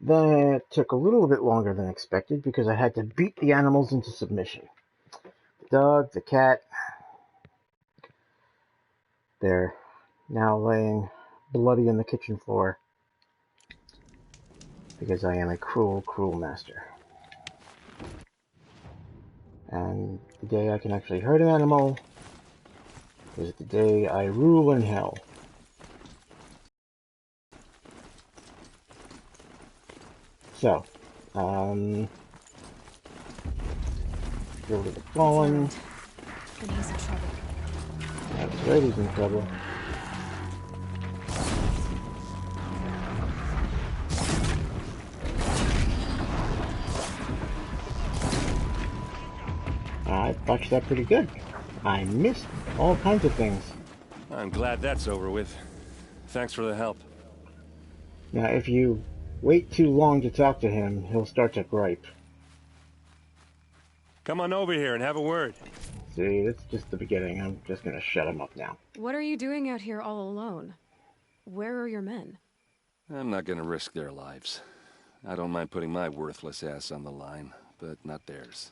That took a little bit longer than expected because I had to beat the animals into submission. The dog, the cat, they're now laying bloody on the kitchen floor because I am a cruel, cruel master. And the day I can actually hurt an animal is the day I rule in hell. So, Guild of the Fallen. And he's in trouble. That's right, he's in trouble. I botched that pretty good. I missed all kinds of things. I'm glad that's over with. Thanks for the help. Now, if you wait too long to talk to him, he'll start to gripe. Come on over here and have a word. See, that's just the beginning. I'm just gonna shut him up now. What are you doing out here all alone? Where are your men? I'm not gonna risk their lives. I don't mind putting my worthless ass on the line, but not theirs.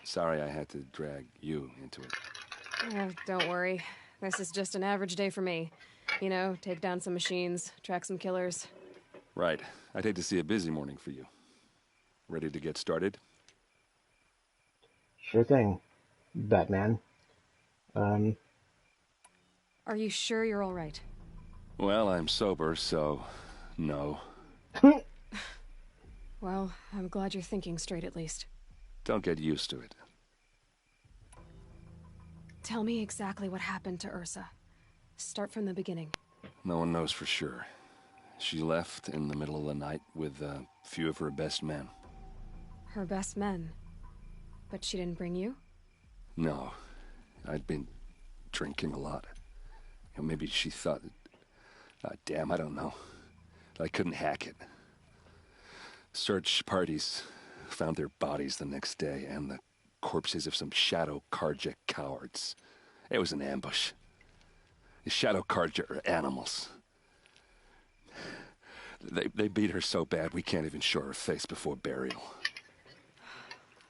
Sorry I had to drag you into it. Don't worry. This is just an average day for me. You know, take down some machines, track some killers. Right. I'd hate to see a busy morning for you. Ready to get started? Sure thing, Batman. Are you sure you're all right? Well, I'm sober, so no. Well, I'm glad you're thinking straight at least. Don't get used to it. Tell me exactly what happened to Ursa. Start from the beginning. No one knows for sure. She left in the middle of the night with a few of her best men. Her best men? But she didn't bring you? No. I'd been drinking a lot. You know, maybe she thought... damn, I don't know. I couldn't hack it. Search parties found their bodies the next day and the corpses of some Shadow Karja cowards. It was an ambush. The Shadow Karja are animals. They beat her so bad we can't even show her face before burial.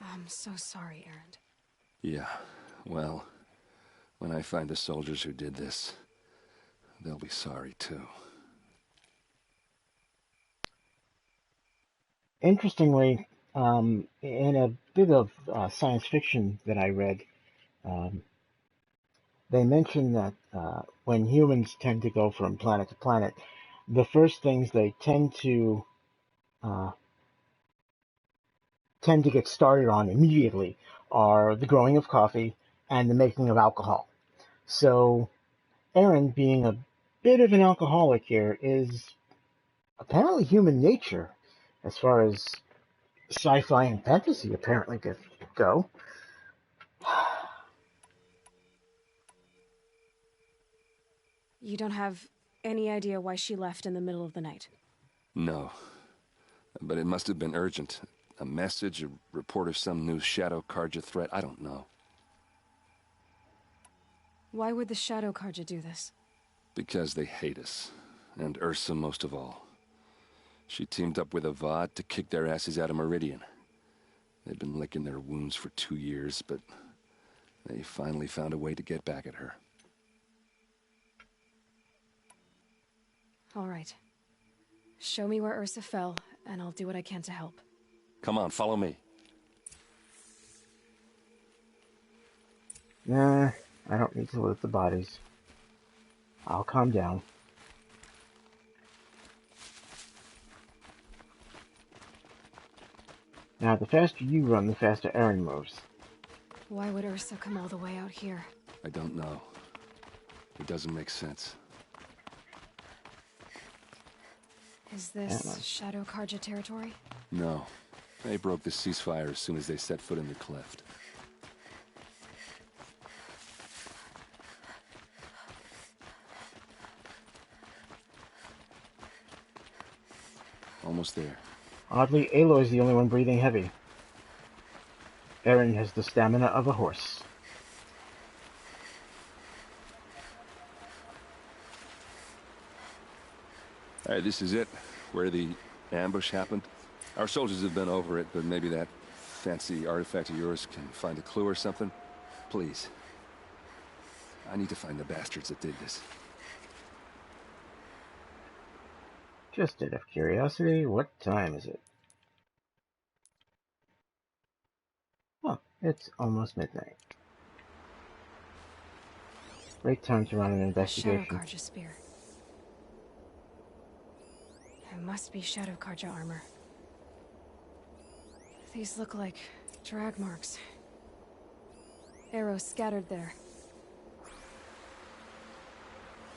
I'm so sorry, Erend. Yeah, well, when I find the soldiers who did this, they'll be sorry too. Interestingly, in a bit of science fiction that I read, they mention that when humans tend to go from planet to planet, the first things they uh, tend to get started on immediately are the growing of coffee and the making of alcohol. So, Aaron, being a bit of an alcoholic here, is apparently human nature, as far as sci-fi and fantasy apparently go. You don't have any idea why she left in the middle of the night? No, but it must have been urgent. A message, a report of some new Shadow Karja threat, I don't know. Why would the Shadow Karja do this? Because they hate us, and Ursa most of all. She teamed up with Avad to kick their asses out of Meridian. They'd been licking their wounds for 2 years, but they finally found a way to get back at her. All right. Show me where Ursa fell, and I'll do what I can to help. Come on, follow me. Nah, I don't need to loot the bodies. I'll calm down. Now, the faster you run, the faster Aaron moves. Why would Ursa come all the way out here? I don't know. It doesn't make sense. Is this Shadow Karja territory? No. They broke the ceasefire as soon as they set foot in the cleft. Almost there. Oddly, Aloy's the only one breathing heavy. Aaron has the stamina of a horse. Alright, this is it. Where the ambush happened? Our soldiers have been over it, but maybe that fancy artifact of yours can find a clue or something? Please. I need to find the bastards that did this. Just out of curiosity, what time is it? Oh, it's almost midnight. Great time to run an investigation. Shadow Karja spear. It must be Shadow Karja armor. These look like drag marks. Arrows scattered there.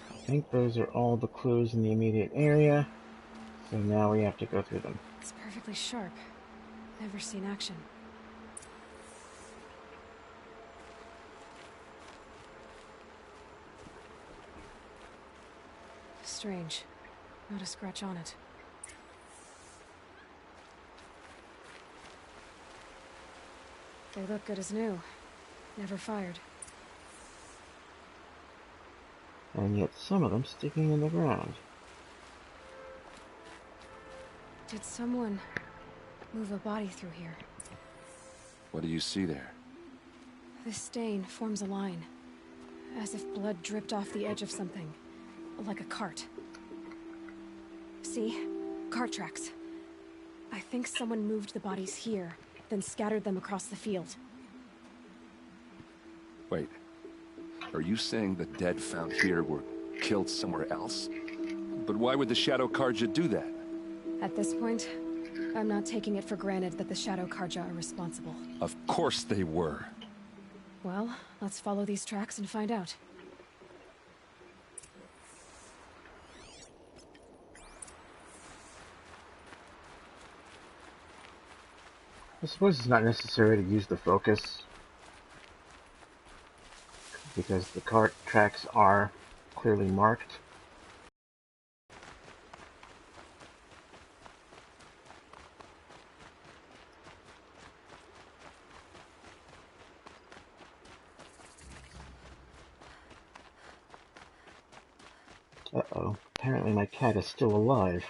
I think those are all the clues in the immediate area, so now we have to go through them. It's perfectly sharp. Never seen action. Strange. Not a scratch on it. They look good as new. Never fired. And yet some of them sticking in the ground. Did someone move a body through here? What do you see there? This stain forms a line. As if blood dripped off the edge of something. Like a cart. See? Cart tracks. I think someone moved the bodies here, then scattered them across the field. Wait. Are you saying the dead found here were killed somewhere else? But why would the Shadow Karja do that? At this point, I'm not taking it for granted that the Shadow Karja are responsible. Of course they were. Well, let's follow these tracks and find out. I suppose it's not necessary to use the focus, because the cart tracks are clearly marked. Uh-oh, apparently my cat is still alive.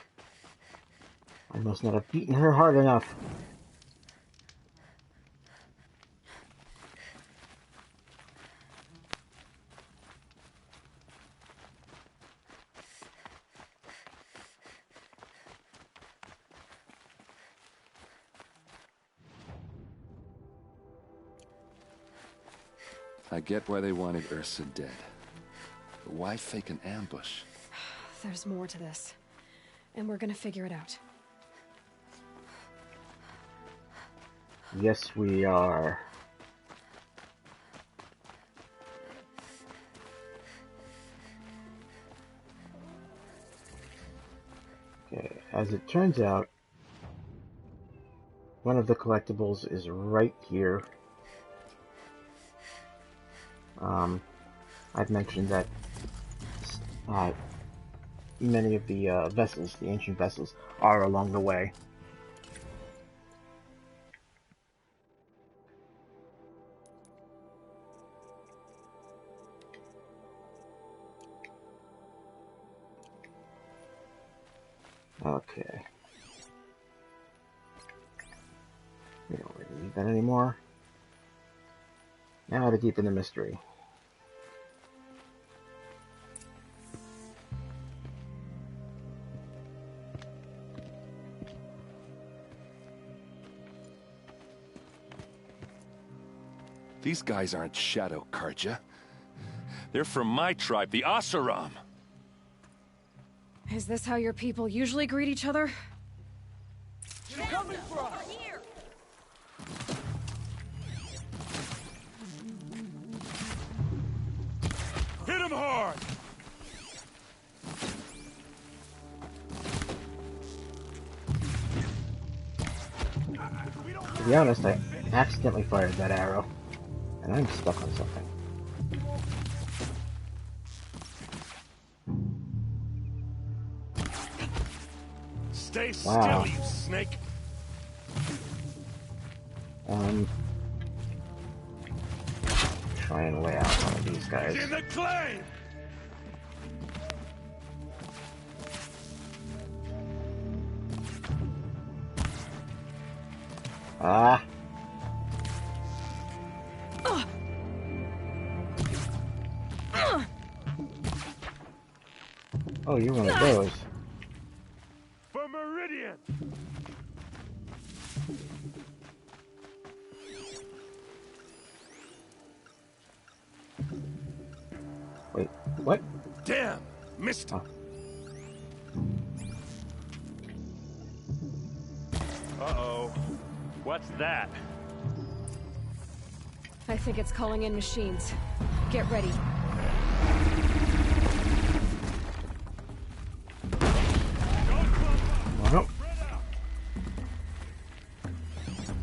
I must not have beaten her hard enough. I get why they wanted Ursa dead. But why fake an ambush? There's more to this. And we're gonna figure it out. Yes, we are. Okay, as it turns out, one of the collectibles is right here. I've mentioned that many of the vessels, the ancient vessels, are along the way. Okay. We don't really need that anymore. Now to deepen the mystery. These guys aren't Shadow Karja. They're from my tribe, the Asaram. Is this how your people usually greet each other? They're coming for us! Hit him hard! To be honest, I accidentally fired that arrow, and I'm stuck on something. Stay Wow. still, you snake! Try and lay out one of these guys. In the claim! Ah. Oh, you're one of those. For Meridian! Wait, what? Damn! Missed it! Oh. Uh-oh. What's that? I think it's calling in machines. Get ready. Well,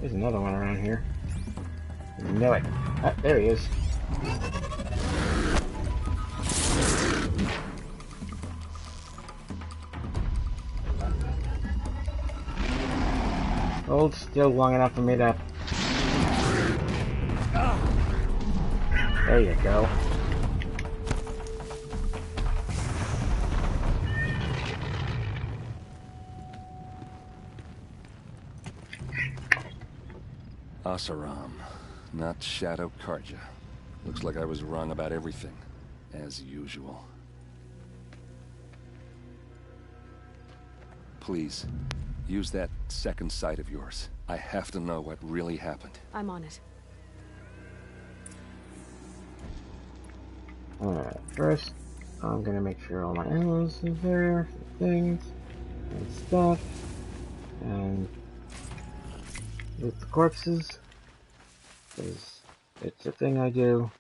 there's another one around here. I know it. Ah, there he is. Hold still long enough for me to... There you go. Asaram, not Shadow Karja. Looks like I was wrong about everything, as usual. Please, use that second sight of yours. I have to know what really happened. I'm on it. Alright, first, I'm gonna make sure all my ammo is there for things and stuff. And loot the corpses, because it's a thing I do.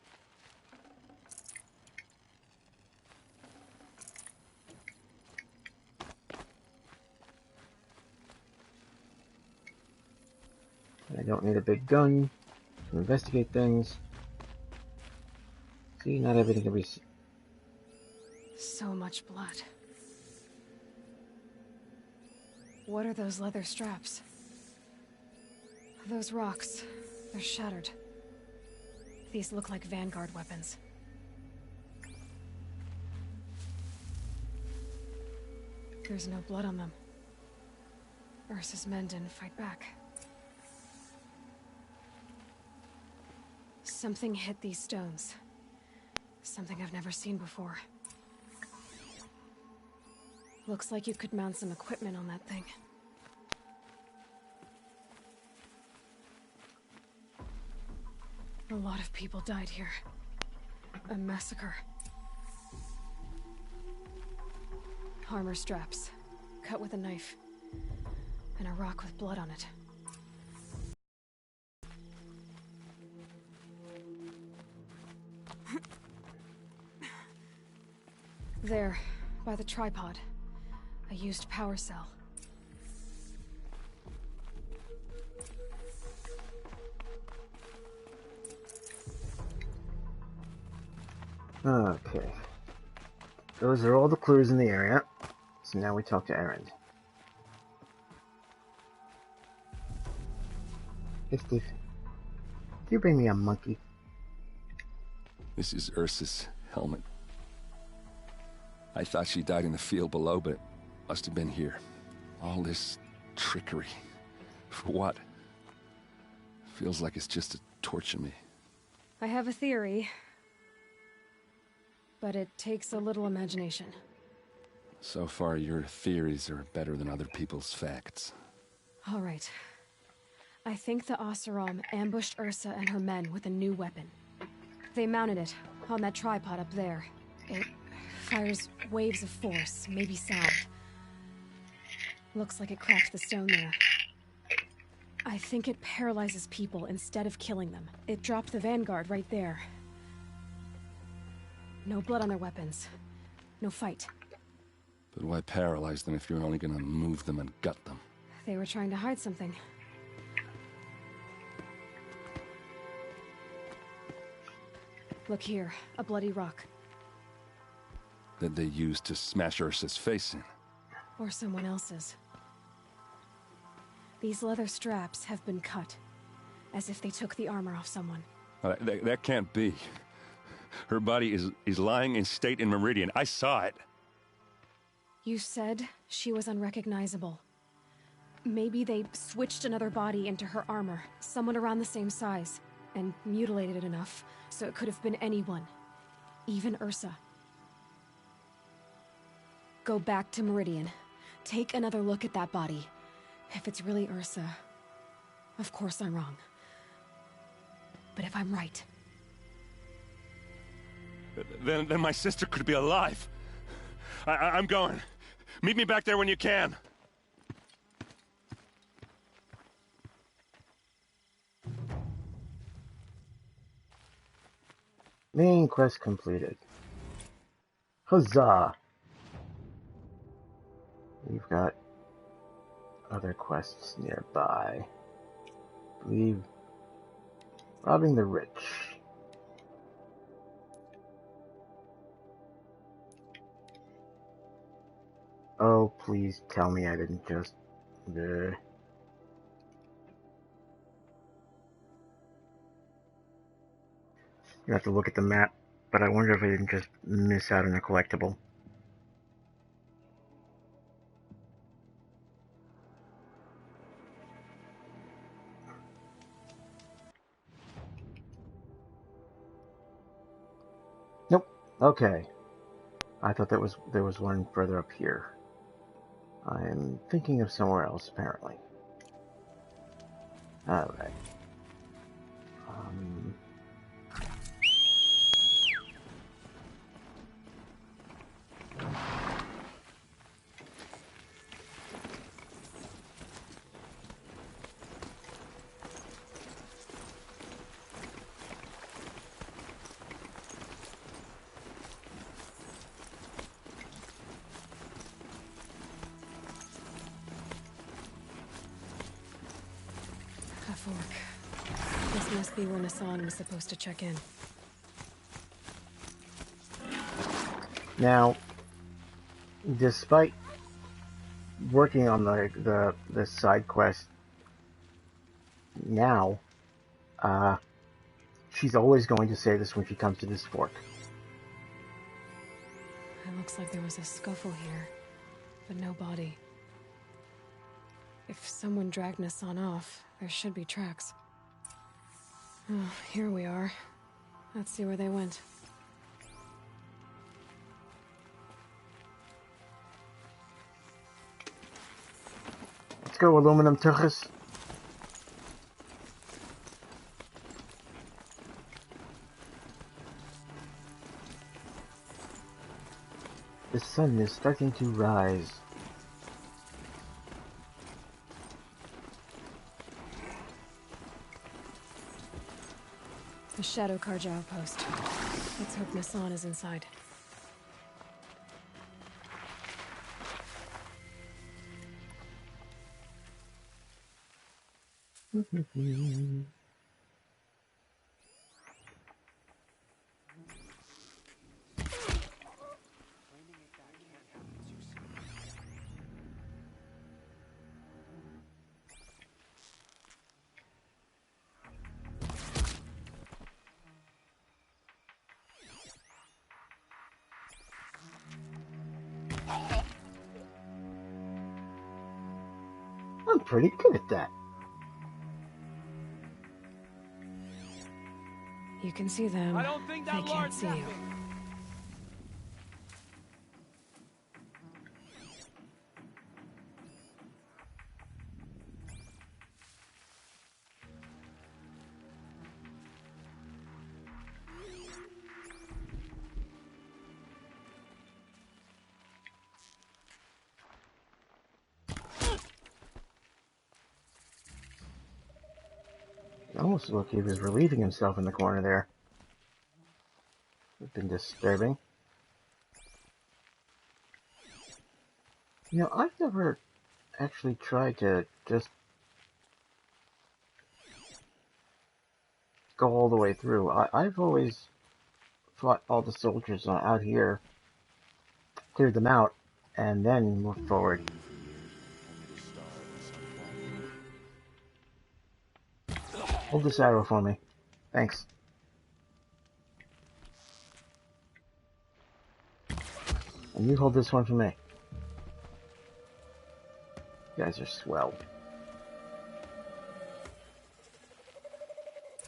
I don't need a big gun to investigate things. See, not everything can be... So much blood. What are those leather straps? Those rocks, they're shattered. These look like Vanguard weapons. There's no blood on them. Ursa's men didn't fight back. Something hit these stones. Something I've never seen before. Looks like you could mount some equipment on that thing. A lot of people died here. A massacre. Armor straps, cut with a knife, and a rock with blood on it. There, by the tripod. A used power cell. Okay. Those are all the clues in the area. So now we talk to Aaron. Hey, Steve. Can you bring me a monkey? This is Ursa's helmet. I thought she died in the field below, but it must have been here. All this trickery. For what? Feels like it's just to torture me. I have a theory, but it takes a little imagination. So far, your theories are better than other people's facts. All right. I think the Oseram ambushed Ursa and her men with a new weapon. They mounted it on that tripod up there. It fires waves of force, maybe sound. Looks like it cracked the stone there. I think it paralyzes people instead of killing them. It dropped the Vanguard right there. No blood on their weapons. No fight. But why paralyze them if you're only gonna move them and gut them? They were trying to hide something. Look here, a bloody rock. That they used to smash Ursa's face in. Or someone else's. These leather straps have been cut, as if they took the armor off someone. That can't be. Her body is lying in state in Meridian. I saw it. You said she was unrecognizable. Maybe they switched another body into her armor, someone around the same size, and mutilated it enough, so it could have been anyone. Even Ursa. Go back to Meridian. Take another look at that body. If it's really Ursa, of course I'm wrong. But if I'm right... Then my sister could be alive. I'm going. Meet me back there when you can. Main quest completed. Huzzah! We've got other quests nearby. I believe robbing the rich. Oh, please tell me I didn't just... You have to look at the map, but I wonder if I didn't just miss out on a collectible. Nope. Okay. I thought there was one further up here. I am thinking of somewhere else, apparently. Alright. A fork. This must be where Nassan was supposed to check in. Now, despite working on the side quest now, she's always going to say this when she comes to this fork. It looks like there was a scuffle here, but no body. If someone dragged Nassan off, there should be tracks. Oh, here we are. Let's see where they went. Let's go, aluminum tuchus. The sun is starting to rise. The Shadow Carja outpost. Let's hope Nassan is inside. I'm pretty good at that. You can see them. I don't think that they can't see you. Almost looked like he was relieving himself in the corner there. It's been disturbing. You know, I've never actually tried to just go all the way through. I've always fought all the soldiers out here, cleared them out, and then moved forward. Hold this arrow for me. Thanks. And you hold this one for me. guys are swell.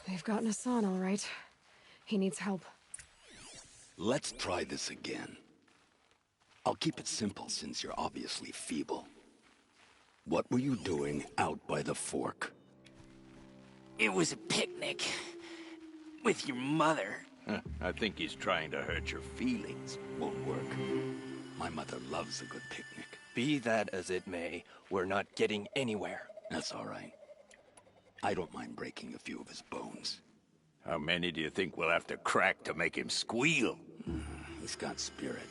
They've gotten Hassan, all right. He needs help. Let's try this again. I'll keep it simple since you're obviously feeble. What were you doing out by the fork? It was a picnic. With your mother. I think he's trying to hurt your feelings. Won't work. My mother loves a good picnic. Be that as it may, we're not getting anywhere. That's all right. I don't mind breaking a few of his bones. How many do you think we'll have to crack to make him squeal? He's got spirit.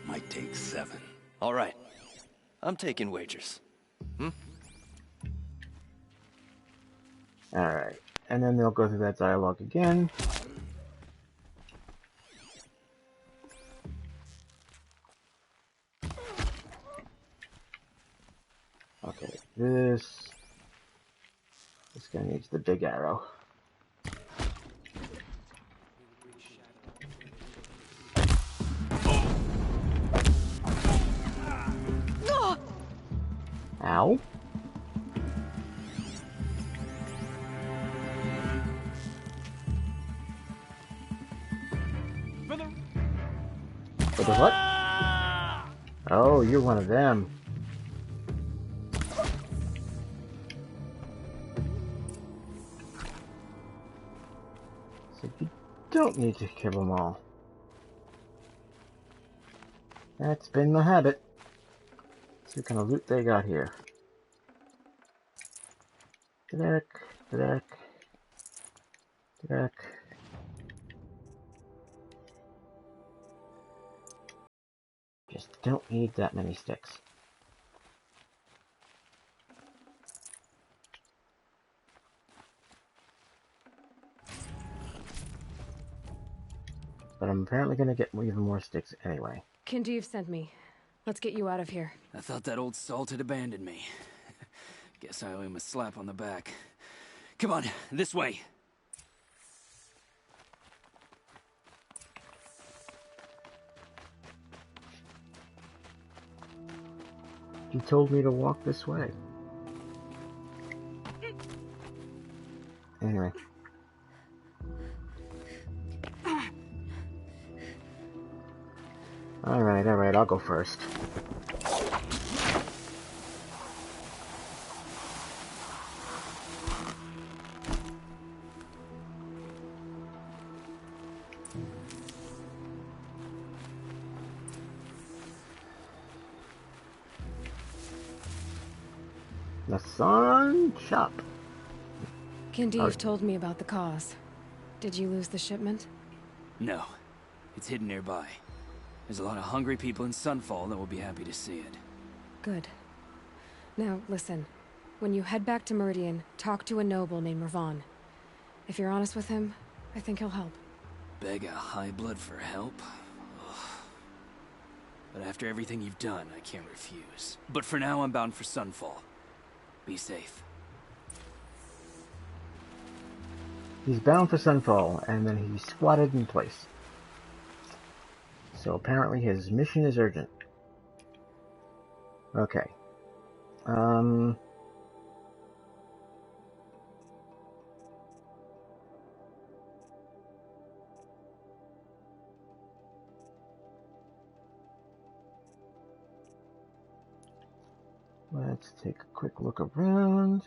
Might take 7. All right. I'm taking wagers. Alright. And then they'll go through that dialogue again. Okay, this guy needs the big arrow. Ow. For the what? Oh, you're one of them. So you don't need to kill them all. That's been the habit. Let's see what kind of loot they got here. Deck. Just don't need that many sticks. But I'm apparently going to get even more sticks anyway. Kindeev sent me. Let's get you out of here. I thought that old salt had abandoned me. Guess I owe him a slap on the back. Come on, this way. He told me to walk this way. Anyway. Alright, I'll go first. The Sun Shop. Kindeev told me about the cause. Did you lose the shipment? No. It's hidden nearby. There's a lot of hungry people in Sunfall that will be happy to see it. Good. Now, listen. When you head back to Meridian, talk to a noble named Ravon. If you're honest with him, I think he'll help. Beg a high blood for help? Ugh. But after everything you've done, I can't refuse. But for now, I'm bound for Sunfall. Be safe. He's bound for Sunfall, and then he's squatted in place. So apparently his mission is urgent. Okay. Let's take a quick look around.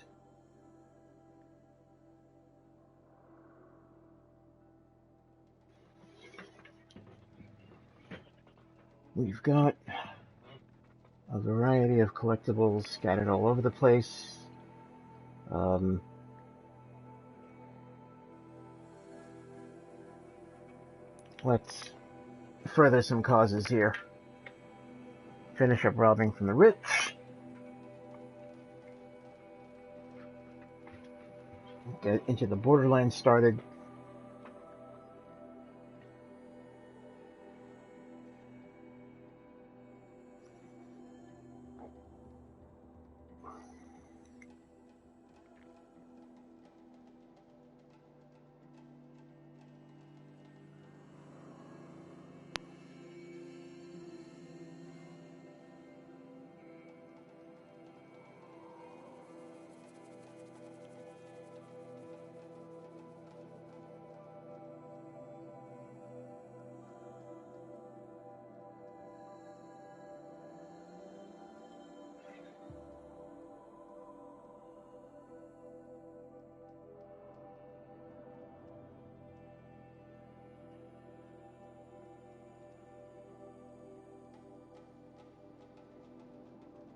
We've got a variety of collectibles scattered all over the place. Let's further some causes here. Finish up robbing from the rich. Get into the Borderlands started.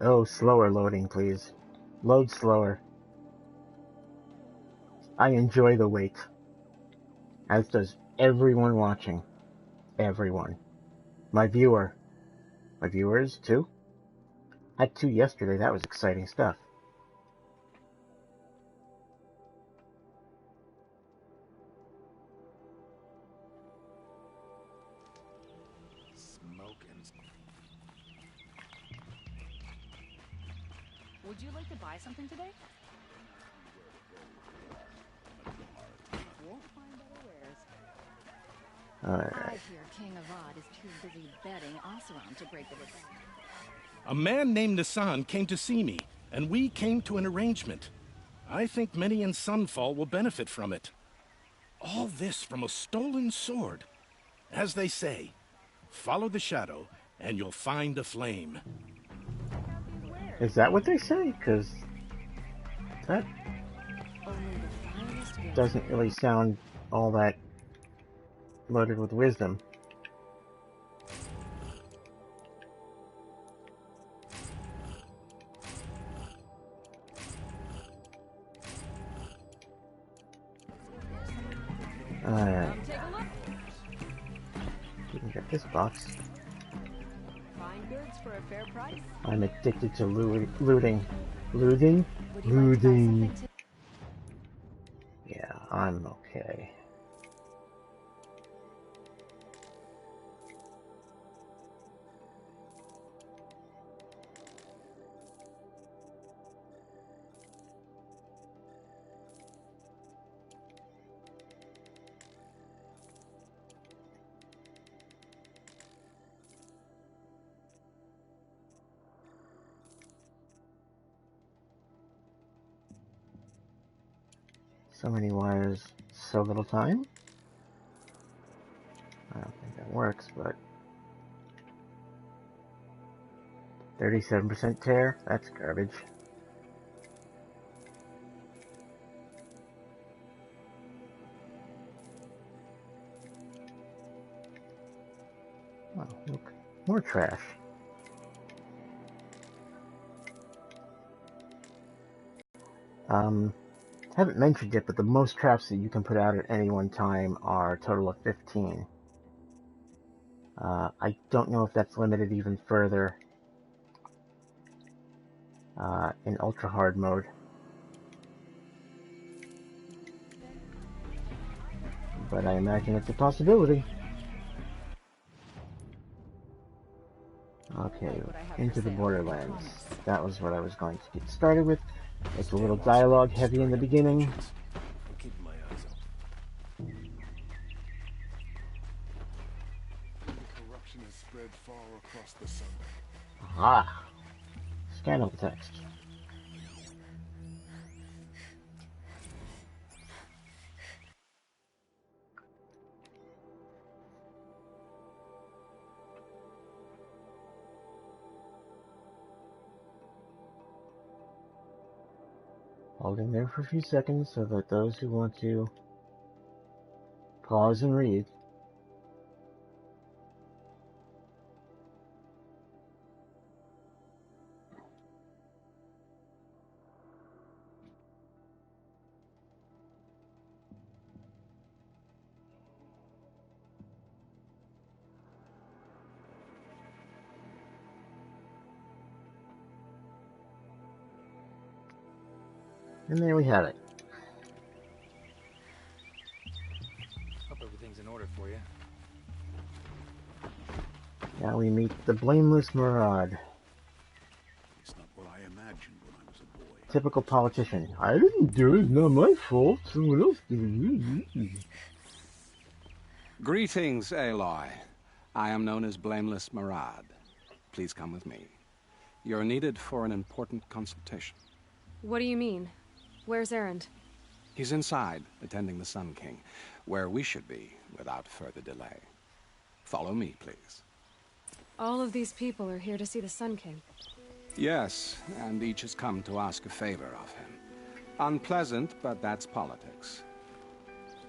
Oh, slower loading, please. Load slower. I enjoy the wait. As does everyone watching. Everyone. My viewers, too. Had 2 yesterday, that was exciting stuff. Would you like to buy something today? Won't find better wares. Alright. I hear King Avad is too busy betting Oseram to break the record. A man named Nissan came to see me, and we came to an arrangement. I think many in Sunfall will benefit from it. All this from a stolen sword. As they say, follow the shadow, and you'll find a flame. Is that what they say? Because that doesn't really sound all that loaded with wisdom. Alright. You can get this box. Find goods for a fair price. I'm addicted to looting. Looting? Looting. Yeah, I'm okay. So many wires, so little time? I don't think that works, but 37% tear? That's garbage. Oh, look, more trash. Haven't mentioned it, but the most traps that you can put out at any one time are a total of 15. I don't know if that's limited even further in ultra hard mode. But I imagine it's a possibility. Okay, into the Borderlands. That was what I was going to get started with. It's a little dialogue heavy in the beginning. I'm keeping my eyes open. The corruption has spread far across the sun. Ah, scan of the text. Holding there for a few seconds so that those who want to pause and read. And there we have it. Hope everything's in order for you. Now we meet the blameless Murad. It's not what I imagined when I was a boy. Typical politician. I didn't do it, not my fault. Someone else did it. Greetings, Aloy. I am known as Blameless Murad. Please come with me. You're needed for an important consultation. What do you mean? Where's Erend? He's inside, attending the Sun King, where we should be without further delay. Follow me, please. All of these people are here to see the Sun King. Yes, and each has come to ask a favor of him. Unpleasant, but that's politics.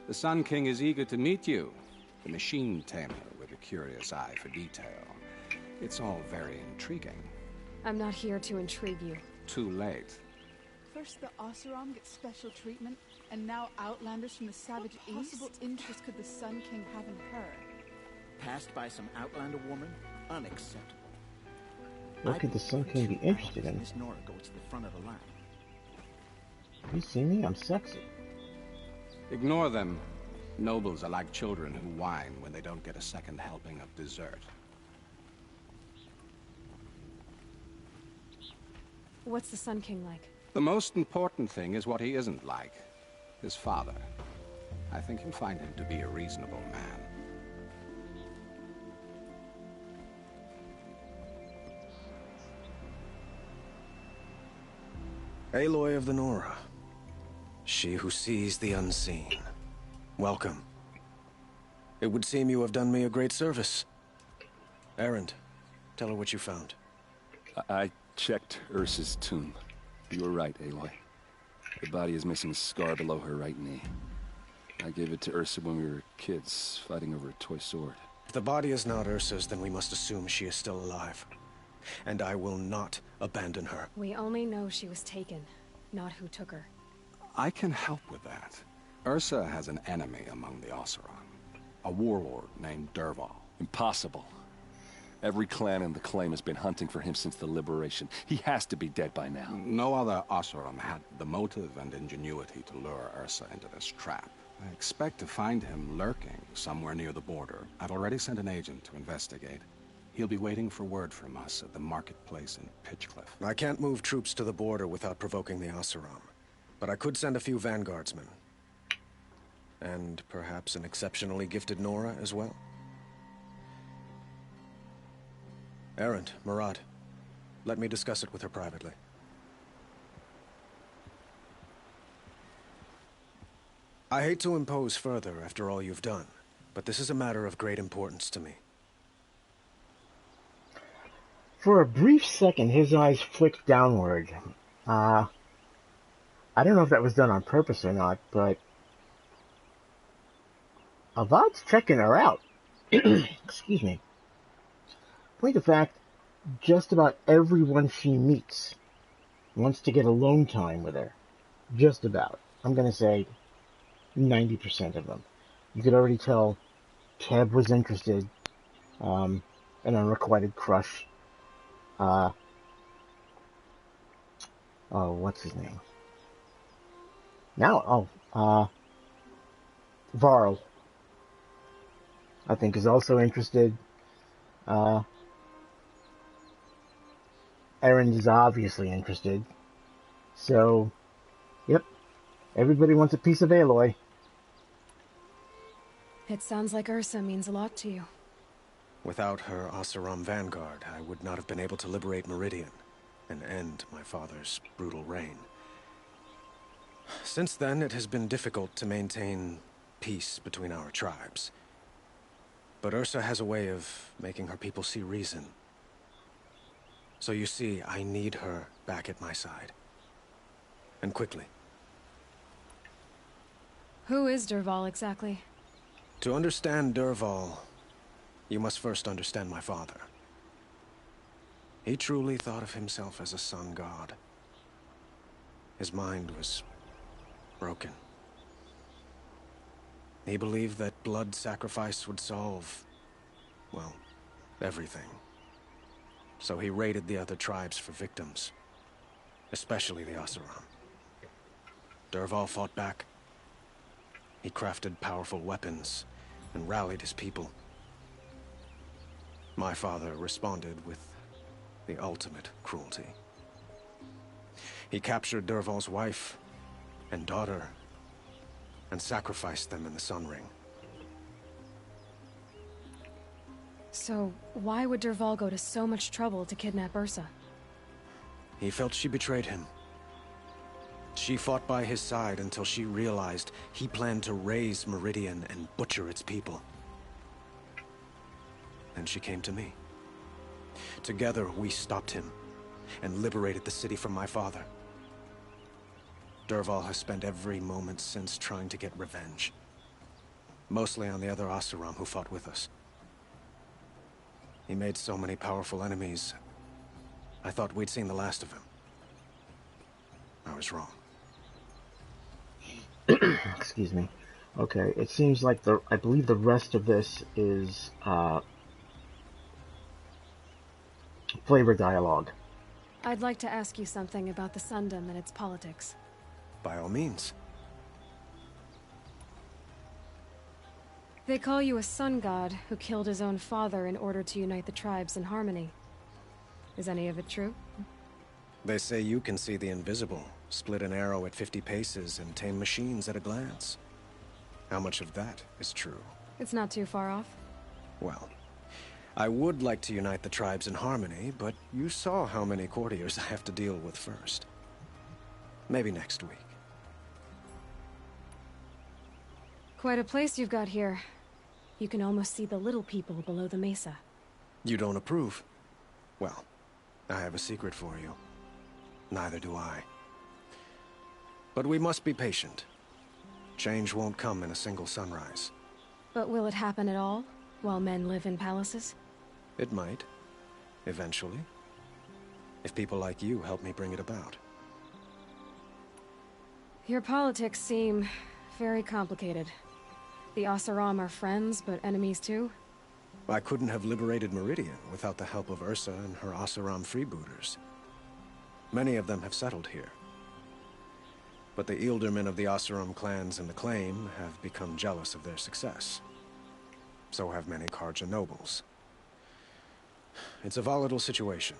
The Sun King is eager to meet you, the machine tamer with a curious eye for detail. It's all very intriguing. I'm not here to intrigue you. Too late. First the Oseram gets special treatment, and now outlanders from the savage east? What possible interest could the Sun King have in her? Passed by some outlander woman? Unacceptable. What could the Sun King be interested in? Miss Nora goes to the front of the line. You see me? I'm sexy. Ignore them. Nobles are like children who whine when they don't get a second helping of dessert. What's the Sun King like? The most important thing is what he isn't like. His father. I think you'll find him to be a reasonable man. Aloy of the Nora. She who sees the unseen. Welcome. It would seem you have done me a great service. Erend, tell her what you found. I checked Ursa's tomb. You were right, Aloy. The body is missing a scar below her right knee. I gave it to Ursa when we were kids, fighting over a toy sword. If the body is not Ursa's, then we must assume she is still alive. And I will not abandon her. We only know she was taken, not who took her. I can help with that. Ursa has an enemy among the Oseram. A warlord named Dervahl. Impossible. Every clan in the claim has been hunting for him since the liberation. He has to be dead by now. No other Oseram had the motive and ingenuity to lure Ursa into this trap. I expect to find him lurking somewhere near the border. I've already sent an agent to investigate. He'll be waiting for word from us at the marketplace in Pitchcliff. I can't move troops to the border without provoking the Oseram. But I could send a few vanguardsmen. And perhaps an exceptionally gifted Nora as well. Erend, Murad, let me discuss it with her privately. I hate to impose further after all you've done, but this is a matter of great importance to me. For a brief second, his eyes flicked downward. I don't know if that was done on purpose or not, but Avad's checking her out. Excuse me. Point of fact, just about everyone she meets wants to get alone time with her. Just about. I'm going to say 90% of them. You could already tell Teb was interested. An unrequited crush. What's his name? Varl, I think, is also interested. Erend is obviously interested. So, yep, everybody wants a piece of Aloy. It sounds like Ursa means a lot to you. Without her Oseram vanguard, I would not have been able to liberate Meridian and end my father's brutal reign. Since then, it has been difficult to maintain peace between our tribes. But Ursa has a way of making her people see reason. So you see, I need her back at my side. And quickly. Who is Dervahl exactly? To understand Dervahl, you must first understand my father. He truly thought of himself as a sun god. His mind was broken. He believed that blood sacrifice would solve, well, everything. So he raided the other tribes for victims, especially the Oseram. Dervahl fought back. He crafted powerful weapons and rallied his people. My father responded with the ultimate cruelty. He captured Dervahl's wife and daughter and sacrificed them in the Sun Ring. So, why would Dervahl go to so much trouble to kidnap Ursa? He felt she betrayed him. She fought by his side until she realized he planned to raise Meridian and butcher its people. Then she came to me. Together, we stopped him and liberated the city from my father. Dervahl has spent every moment since trying to get revenge. Mostly on the other Oseram who fought with us. He made so many powerful enemies. I thought we'd seen the last of him. I was wrong. Excuse me. Okay, it seems like I believe the rest of this is flavor dialogue. I'd like to ask you something about the Sundom and its politics. By all means. They call you a sun god who killed his own father in order to unite the tribes in harmony. Is any of it true? They say you can see the invisible, split an arrow at 50 paces, and tame machines at a glance. How much of that is true? It's not too far off. Well, I would like to unite the tribes in harmony, but you saw how many courtiers I have to deal with first. Maybe next week. Quite a place you've got here. You can almost see the little people below the mesa. You don't approve? Well, I have a secret for you. Neither do I. But we must be patient. Change won't come in a single sunrise. But will it happen at all, while men live in palaces? It might. Eventually. If people like you help me bring it about. Your politics seem very complicated. The Oseram are friends, but enemies too? I couldn't have liberated Meridian without the help of Ursa and her Oseram freebooters. Many of them have settled here. But the Ealdormen of the Oseram clans in the Claim have become jealous of their success. So have many Karja nobles. It's a volatile situation,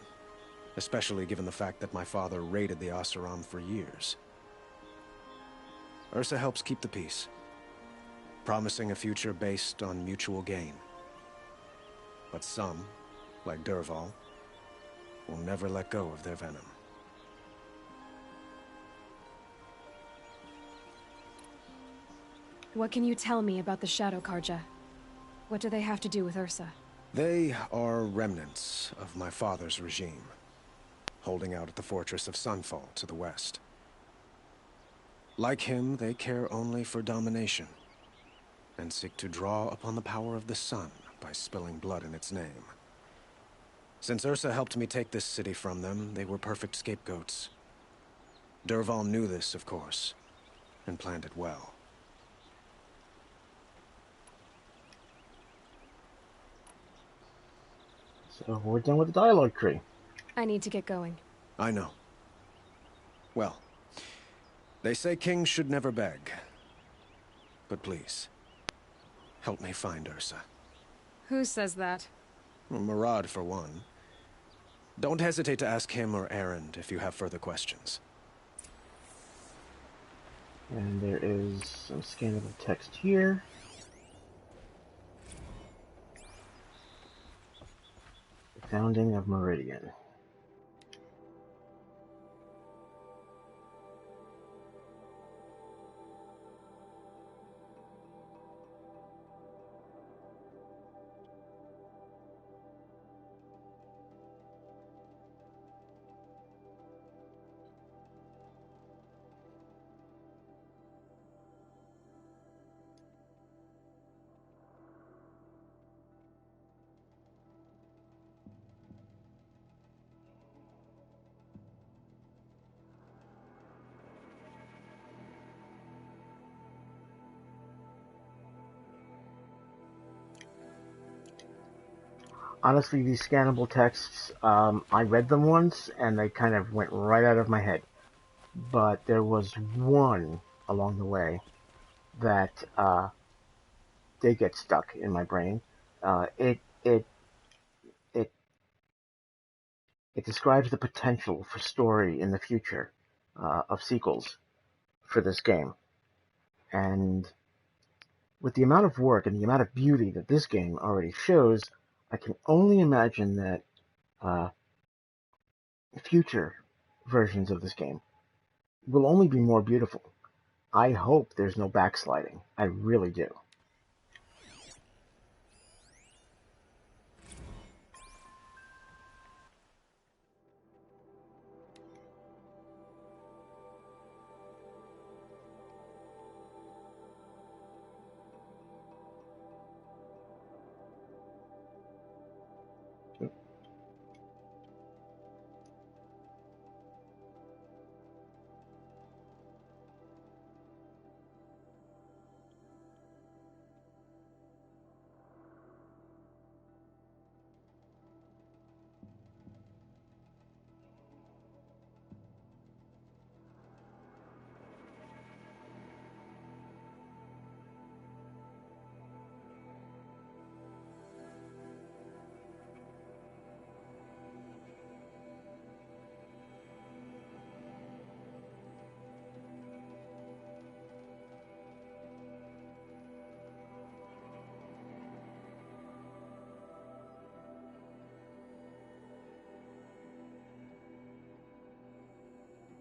especially given the fact that my father raided the Oseram for years. Ursa helps keep the peace, promising a future based on mutual gain. But some, like Dervahl, will never let go of their venom. What can you tell me about the Shadow Karja? What do they have to do with Ursa? They are remnants of my father's regime, holding out at the fortress of Sunfall to the west. Like him, they care only for domination, and seek to draw upon the power of the sun by spilling blood in its name. Since Ursa helped me take this city from them, they were perfect scapegoats. Dervahl knew this, of course, and planned it well. So we're done with the dialogue tree. I need to get going. I know. Well, they say kings should never beg. But please, help me find Ursa. Who says that? Well, Murad, for one. Don't hesitate to ask him or Erend if you have further questions. And there is some scannable text here. The founding of Meridian. Honestly, these scannable texts, I read them once and they kind of went right out of my head. But there was one along the way that did get stuck in my brain. It describes the potential for story in the future of sequels for this game. And with the amount of work and the amount of beauty that this game already shows, I can only imagine that future versions of this game will only be more beautiful. I hope there's no backsliding. I really do.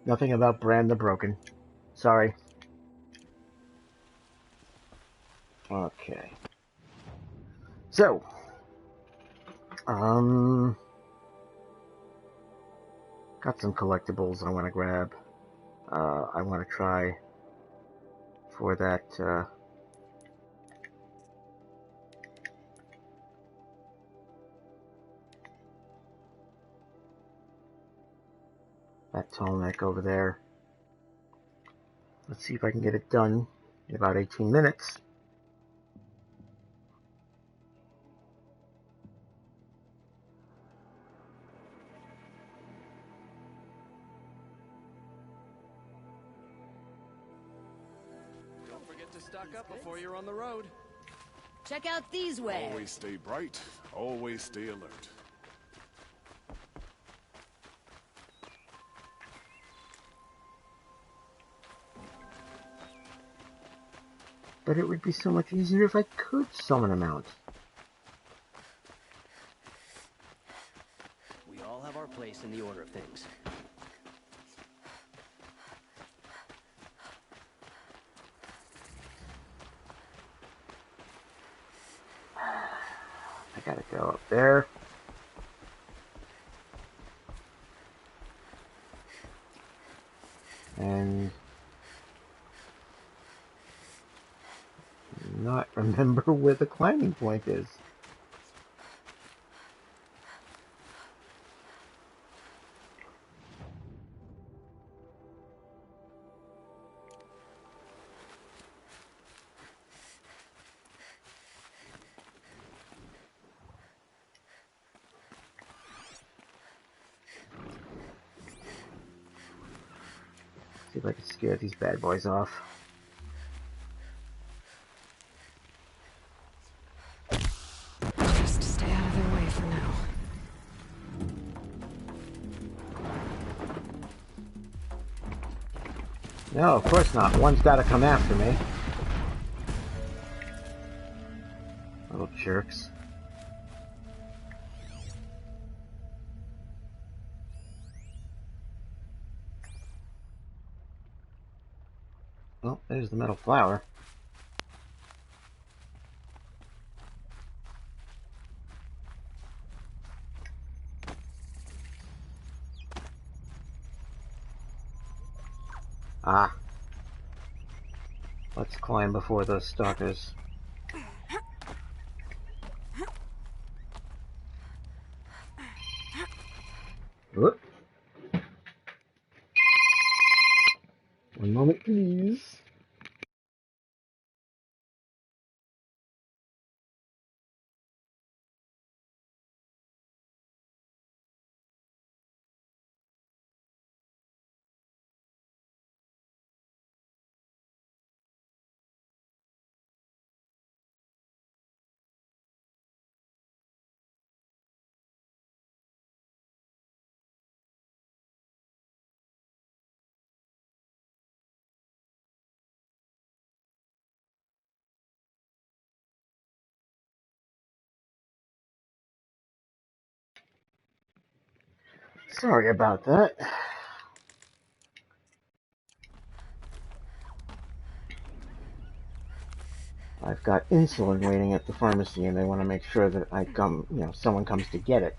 Nothing about Bran the Broken. Sorry. Okay. So, got some collectibles I want to grab. I want to try for that, that tall neck over there. Let's see if I can get it done in about 18 minutes. Don't forget to stock up before you're on the road. Check out these wares. Always stay bright, always stay alert. But it would be so much easier if I could summon them out. We all have our place in the order of things. I gotta go up there. And not remember where the climbing point is. See if I can scare these bad boys off. Just stay out of their way for now. No, of course not. One's gotta come after me. Little jerks. Oh, there's the metal flower. Ah. Let's climb before those stalkers. Whoop. One moment, please. Sorry about that. I've got insulin waiting at the pharmacy, and they want to make sure that I come, someone comes to get it.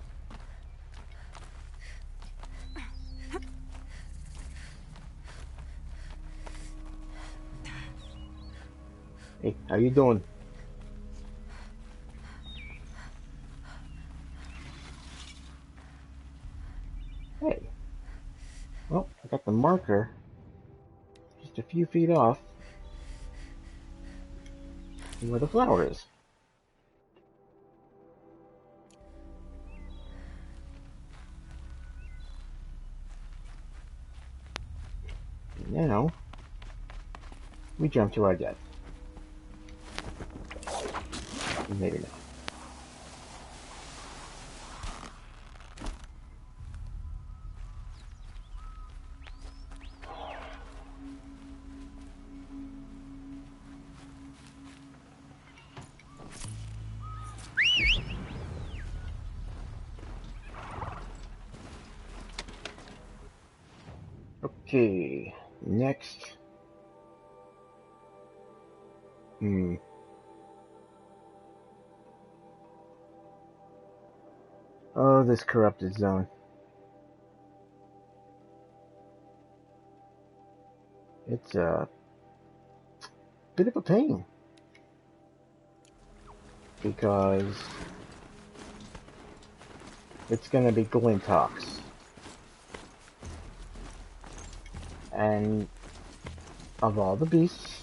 Hey, how you doing? Hey. Well, I got the marker just a few feet off from where the flower is. And now, we jump to our death. Maybe not. Okay, next. Oh, this corrupted zone. It's a bit of a pain. Because it's going to be Glintox. And of all the beasts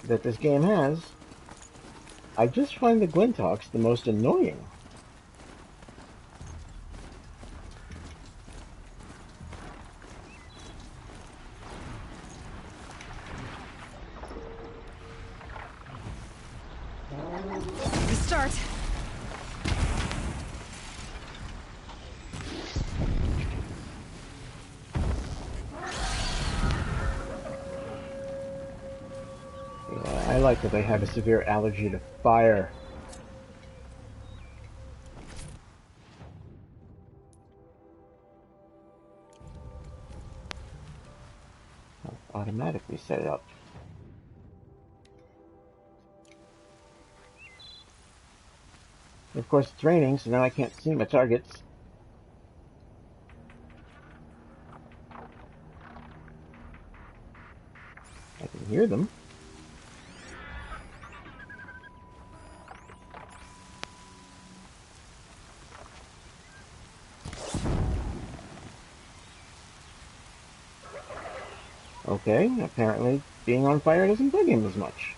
that this game has, I just find the Glintox the most annoying. Start. Yeah, I like that they have a severe allergy to fire. I'll automatically set it up. Of course, it's raining, so now I can't see my targets. I can hear them. Okay, apparently being on fire doesn't bug him as much.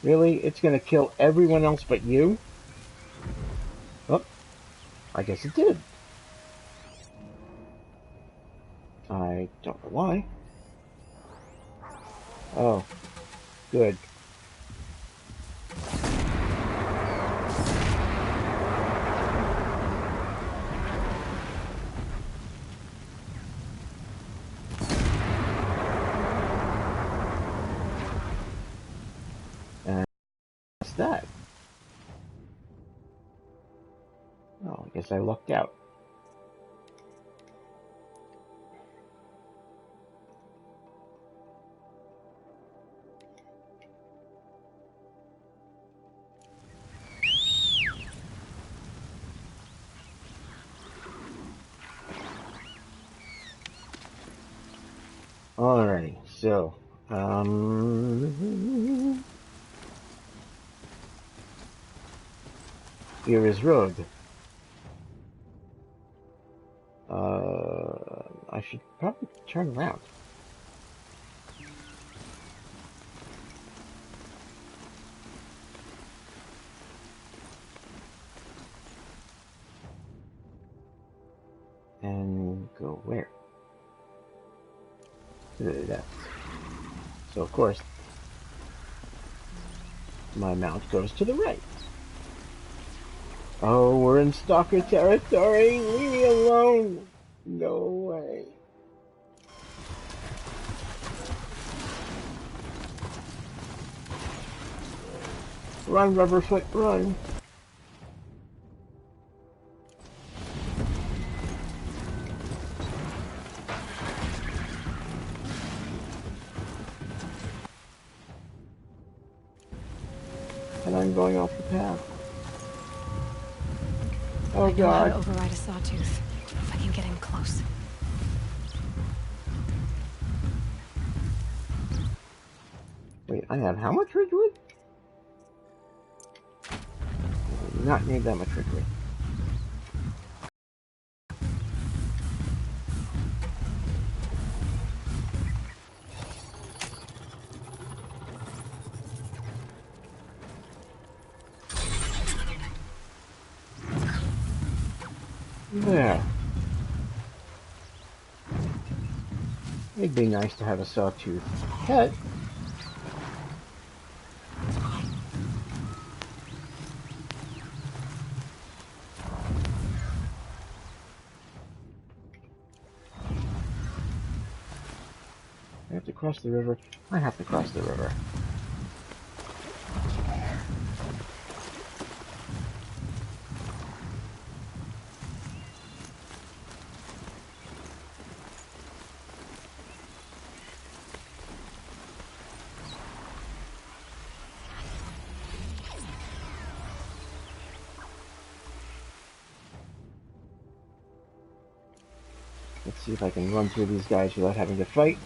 Really? It's gonna kill everyone else but you? Oh, I guess it did. I don't know why. Oh, good. And what's that? Oh, I guess I lucked out. Alrighty, so, here is road. I should probably turn around. And go where? To the left. So of course, my mount goes to the right. Oh, we're in stalker territory! Leave me alone! No way. Run, Rubberfoot, run! And I'm going off the path. Oh I know how to God. override a sawtooth. If I can get in close. Wait, I have how much Ridgewood? I do not need that much Ridgewood. There. It'd be nice to have a sawtooth pet. I have to cross the river. I have to cross the river. Let's see if I can run through these guys without having to fight.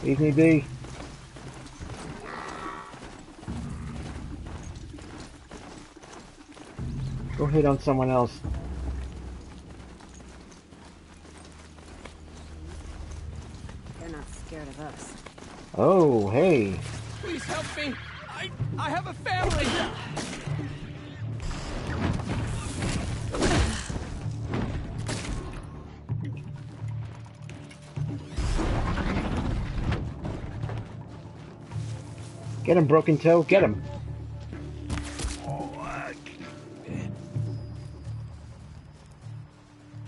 Leave me be. Go hit on someone else. They're not scared of us. Oh, hey. Please help me! I have a family! Get him, Broken Toe. Get him.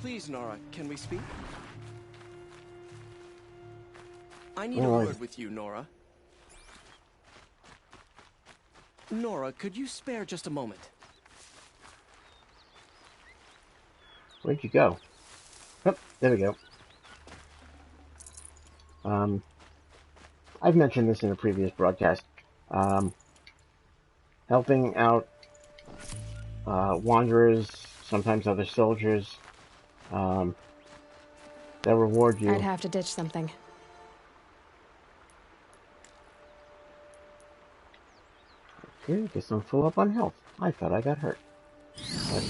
Please, Nora, can we speak? I need All a right. word with you, Nora. Nora, could you spare just a moment? Where'd you go? Oh, there we go. I've mentioned this in a previous broadcast. Helping out wanderers, sometimes other soldiers, they'll reward you. I'd have to ditch something. Okay, guess I'm full up on health. I thought I got hurt. But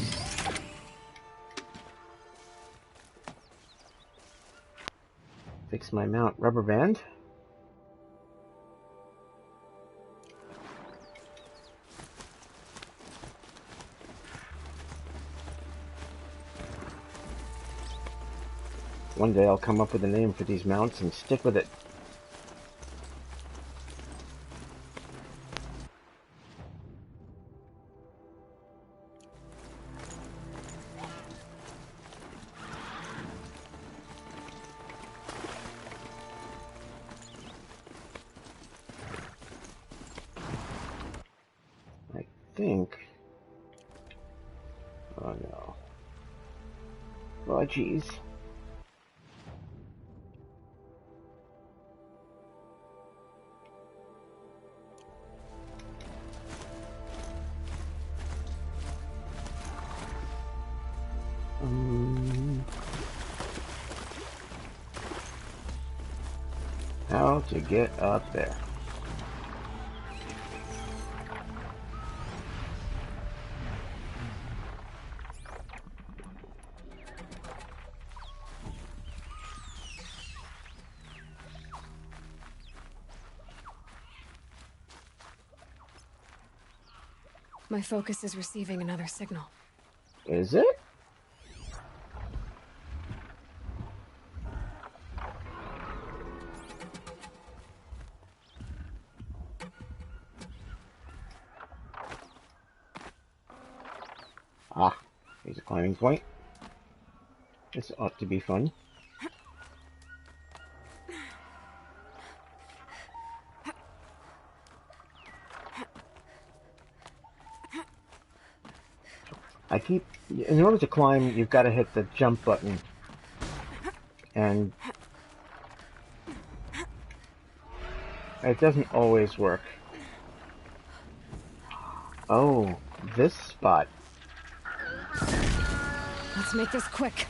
fix my mount. Rubber band. One day I'll come up with a name for these mounts and stick with it. I think... Oh no. Oh jeez. How to get up there. My focus is receiving another signal. Is it? Ah, here's a climbing point. This ought to be fun. In order to climb, you've got to hit the jump button. And it doesn't always work. Oh, this spot. Let's make this quick.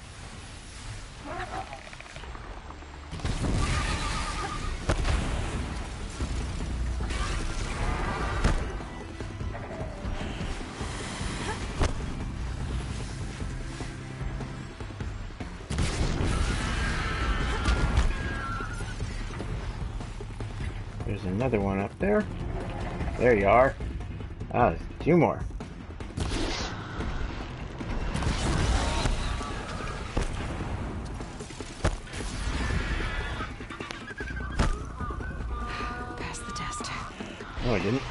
There's another one up there. There you are. Ah, there's two more. Pass the test. No, I didn't.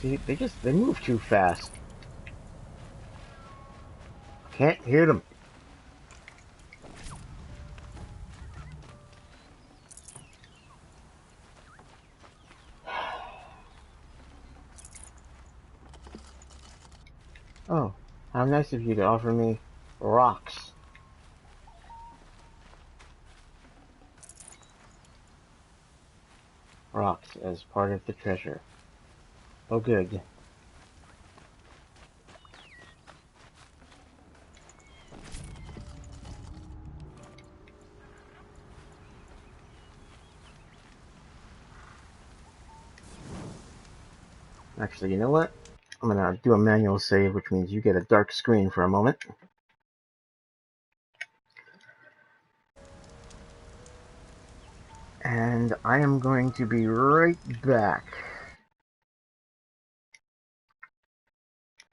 See, they move too fast. Can't hit them. Oh, how nice of you to offer me rocks. rocks as part of the treasure. Oh, good. Actually, you know what? I'm gonna do a manual save, which means you get a dark screen for a moment. And I am going to be right back.